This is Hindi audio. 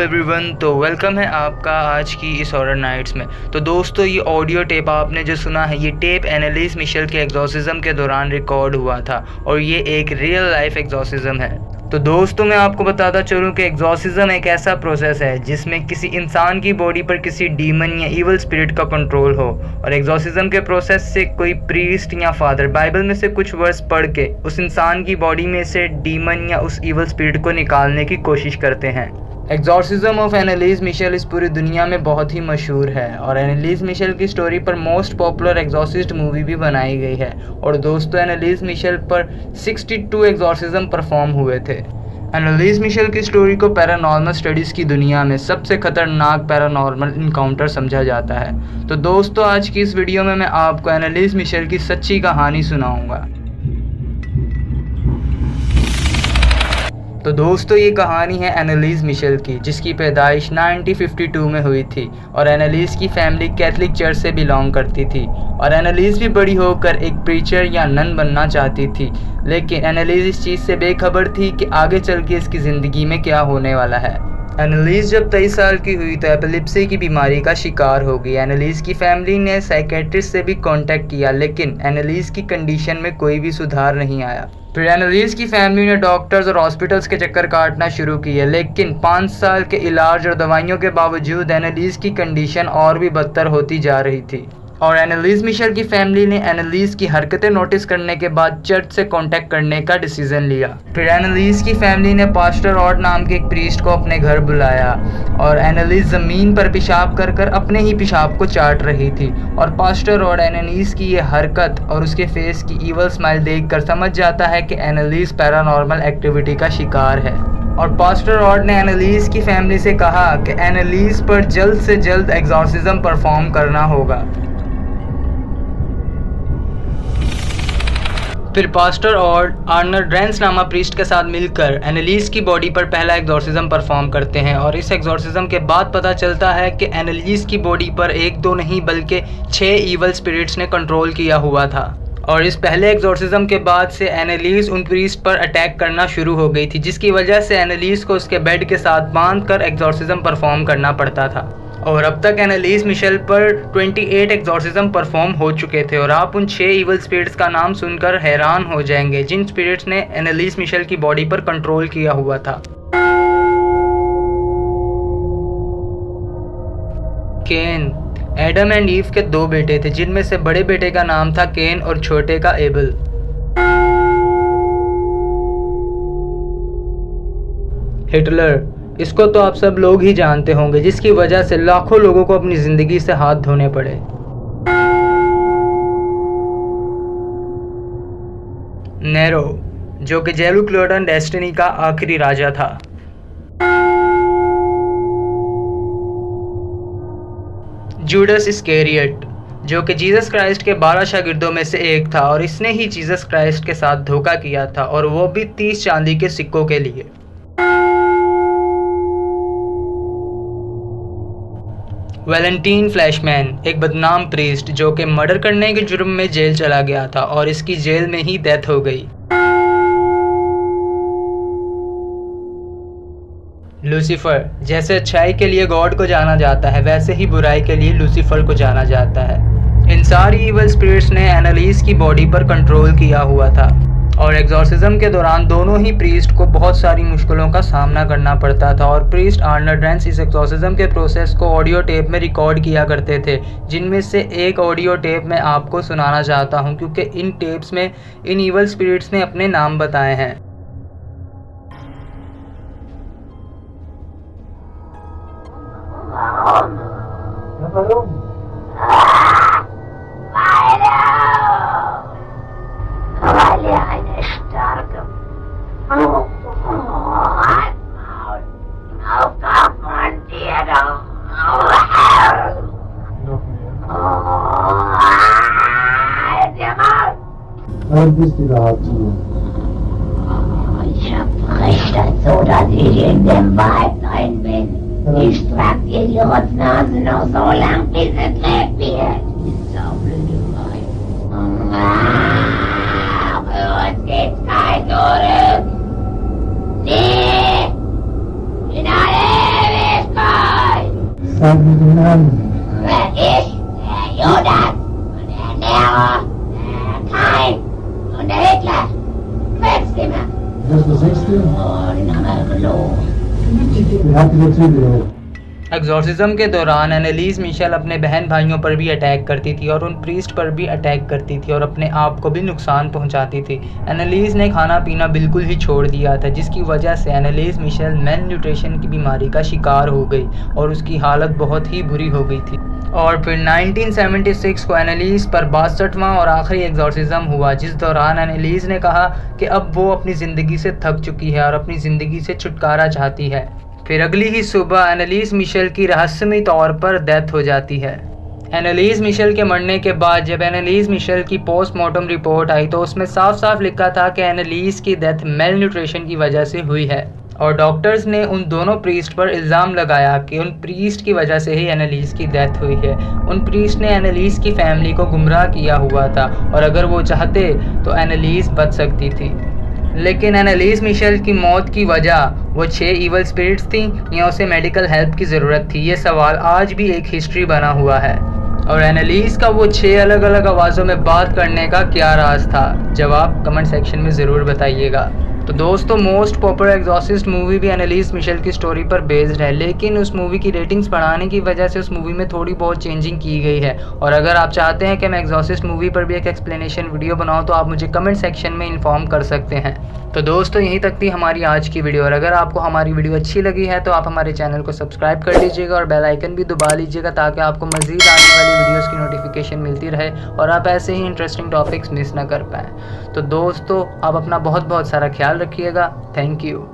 एवरीवन, तो वेलकम है आपका आज की इस हॉरर नाइट्स में। तो दोस्तों, ये ऑडियो टेप आपने जो सुना है, ये टेप एनालिस मिशेल के एग्जॉर्सिज्म के दौरान रिकॉर्ड हुआ था और ये एक रियल लाइफ एग्जॉर्सिज्म है। तो दोस्तों, मैं आपको बताता चलूँ कि एग्जॉर्सिज्म एक ऐसा प्रोसेस है जिसमें किसी इंसान की बॉडी पर किसी डीमन या इवल स्पिरिट का कंट्रोल हो। और एग्जॉर्सिज्म के प्रोसेस से कोई प्रीस्ट या फादर बाइबल में से कुछ वर्स पढ़ के उस इंसान की बॉडी में से डीमन या उस इवल स्पिरिट को निकालने की कोशिश करते हैं। एग्जॉर्सिज्म ऑफ एनालिस मिशेल इस पूरी दुनिया में बहुत ही मशहूर है और एनालिस मिशेल की स्टोरी पर मोस्ट पॉपुलर एग्जॉर्सिस्ट मूवी भी बनाई गई है। और दोस्तों, एनालिस मिशेल पर 62 एग्जॉर्सिज्म परफॉर्म हुए थे। एनालिस मिशेल की स्टोरी को पैरानॉर्मल स्टडीज़ की दुनिया में सबसे खतरनाक पैरानॉर्मल इनकाउंटर समझा जाता है। तो दोस्तों, आज की इस वीडियो में मैं आपको एनालिस मिशेल की सच्ची कहानी सुनाऊंगा। तो दोस्तों, ये कहानी है एनालिस मिशेल की, जिसकी पैदाइश 1952 में हुई थी और एनालिस की फैमिली कैथलिक चर्च से बिलोंग करती थी। और एनालिस भी बड़ी होकर एक प्रीचर या नन बनना चाहती थी, लेकिन एनालिस इस चीज़ से बेखबर थी कि आगे चल के इसकी ज़िंदगी में क्या होने वाला है। एनालिस जब 23 साल की हुई तो एपिलेप्सी की बीमारी का शिकार हो गई। एनालिस की फैमिली ने साइकेट्रिस्ट से भी कांटेक्ट किया, लेकिन एनालिस की कंडीशन में कोई भी सुधार नहीं आया। फिर एनालिस की फैमिली ने डॉक्टर्स और हॉस्पिटल्स के चक्कर काटना शुरू किए, लेकिन 5 साल के इलाज और दवाइयों के बावजूद एनालिस की कंडीशन और भी बदतर होती जा रही थी। और एनालिस मिशेल की फैमिली ने एनालिस की हरकतें नोटिस करने के बाद चर्च से कांटेक्ट करने का डिसीजन लिया। फिर एनालिस की फैमिली ने पास्टर ऑड नाम के एक प्रीस्ट को अपने घर बुलाया और एनालिस ज़मीन पर पेशाब कर कर अपने ही पेशाब को चाट रही थी। और पास्टर ऑड एनालिस की ये हरकत और उसके फेस की ईवल स्माइल देखकर समझ जाता है कि एनालिस पैरानॉर्मल एक्टिविटी का शिकार है। और पास्टर ऑड ने एनालिस की फैमिली से कहा कि एनालिस पर जल्द से जल्द एग्जॉर्सिज्म परफॉर्म करना होगा। फिर पास्टर ऑड आर्नल्ड रेंस नामा प्रीस्ट के साथ मिलकर एनालिस की बॉडी पर पहला एग्जॉर्सिज्म परफॉर्म करते हैं। और इस एग्जॉर्सिज्म के बाद पता चलता है कि एनालिस की बॉडी पर 1-2 नहीं बल्कि 6 ईवल स्पिरिट्स ने कंट्रोल किया हुआ था। और इस पहले एग्जॉर्सिज्म के बाद से एनालिस उन प्रीस्ट पर अटैक करना शुरू हो गई थी, जिसकी वजह से एनालिस को उसके बेड के साथ बांध कर एग्जॉर्सिज्म परफॉर्म करना पड़ता था। और अब तक एनालिस मिशेल पर 28 एग्जॉर्सिज्म परफॉर्म हो चुके थे। और आप उन 6 इवल स्पिरिट्स का नाम सुनकर हैरान हो जाएंगे, जिन स्पिरिट्स ने एनालिस मिशेल की बॉडी पर कंट्रोल किया हुआ था। केन एडम एंड ईव के 2 बेटे थे, जिनमें से बड़े बेटे का नाम था केन और छोटे का एबल। हिटलर, इसको तो आप सब लोग ही जानते होंगे, जिसकी वजह से लाखों लोगों को अपनी जिंदगी से हाथ धोने पड़े। नेरो, जो कि जेलुक्लोडन डेस्टिनी का आखिरी राजा था। जूडस इस्कैरियोट, जो कि जीसस क्राइस्ट के 12 शागिर्दों में से एक था और इसने ही जीसस क्राइस्ट के साथ धोखा किया था, और वो भी 30 चांदी के सिक्कों के लिए। वैलेंटीन फ्लैशमैन, एक बदनाम प्रीस्ट जो कि मर्डर करने के जुर्म में जेल चला गया था और इसकी जेल में ही डेथ हो गई। लूसीफर, जैसे अच्छाई के लिए गॉड को जाना जाता है, वैसे ही बुराई के लिए लूसीफर को जाना जाता है। इन सारी इवल स्पिरिट्स ने एनालिस की बॉडी पर कंट्रोल किया हुआ था। और एग्जॉर्सिज्म के दौरान दोनों ही प्रीस्ट को बहुत सारी मुश्किलों का सामना करना पड़ता था। और प्रीस्ट आर्नल्ड रेंस इस एग्जॉर्सिज्म के प्रोसेस को ऑडियो टेप में रिकॉर्ड किया करते थे, जिनमें से एक ऑडियो टेप मैं आपको सुनाना चाहता हूं, क्योंकि इन टेप्स में इन इवल स्पिरिट्स ने अपने नाम बताए हैं। Ich spreche das so, dass ich in dem Wald rein bin. Ich trage die Rotznase noch so lang, bis es lebt wird. So blöde Weib. Für uns geht's kein zurück. Nee! In alle Frag mit dem Namen. Ich, der Judas und der Nero, der Kain und der Hitler. Quetschstimme. Das ist der sechste. Oh, den haben wir gelogen. Wer hat die erzählt? Exorcism के दौरान एनालीज मिशेल अपने बहन भाइयों पर भी अटैक करती थी और उन प्रीस्ट पर भी अटैक करती थी और अपने आप को भी नुकसान पहुंचाती थी। एनालीज ने खाना पीना बिल्कुल ही छोड़ दिया था, जिसकी वजह से एनालीज मिशेल मेल न्यूट्रिशन की बीमारी का शिकार हो गई और उसकी हालत बहुत ही बुरी हो गई थी। और फिर 1976 को एनालीज पर 62वां और आखिरी एग्जॉर्सिज्म हुआ, जिस दौरान एनालीज ने कहा कि अब वो अपनी ज़िंदगी से थक चुकी है और अपनी ज़िंदगी से छुटकारा चाहती है। फिर अगली ही सुबह एनालीज मिशेल की रहस्यमयी तौर पर डेथ हो जाती है। एनालीज मिशेल के मरने के बाद जब एनालीज मिशेल की पोस्टमार्टम रिपोर्ट आई तो उसमें साफ साफ लिखा था कि एनालीज की डेथ मेल न्यूट्रिशन की वजह से हुई है और डॉक्टर्स ने उन दोनों प्रीस्ट पर इल्ज़ाम लगाया कि उन प्रीस्ट की वजह से ही एनालीज की डेथ हुई है। उन प्रीस्ट ने एनालीज की फैमिली को गुमराह किया हुआ था और अगर वो चाहते तो एनालीज बच सकती थी, लेकिन एनालीज मिशेल की मौत की वजह वो 6 ईवल स्पिरिट्स थी या उसे मेडिकल हेल्प की ज़रूरत थी। ये सवाल आज भी एक हिस्ट्री बना हुआ है। और एनालीज का वो 6 अलग अलग आवाज़ों में बात करने का क्या राज था? जवाब कमेंट सेक्शन में ज़रूर बताइएगा। तो दोस्तों, मोस्ट पॉपुलर एग्जॉर्सिस्ट मूवी भी एनालीज मिशेल की स्टोरी पर बेस्ड है, लेकिन उस मूवी की रेटिंग्स बढ़ाने की वजह से उस मूवी में थोड़ी बहुत चेंजिंग की गई है। और अगर आप चाहते हैं कि मैं एग्जॉर्सिस्ट मूवी पर भी एक एक्सप्लेनेशन वीडियो बनाऊं तो आप मुझे कमेंट सेक्शन में इन्फॉर्म कर सकते हैं। तो दोस्तों, यहीं तक थी हमारी आज की वीडियो और अगर आपको हमारी वीडियो अच्छी लगी है तो आप हमारे चैनल को सब्सक्राइब कर लीजिएगा और बेल आइकन भी दबा लीजिएगा ताकि आपको मज़ीद आने वाली वीडियोस की नोटिफिकेशन मिलती रहे और आप ऐसे ही इंटरेस्टिंग टॉपिक्स मिस ना कर पाएँ। तो दोस्तों, आप अपना बहुत बहुत सारा ख्याल रखिएगा। Thank you.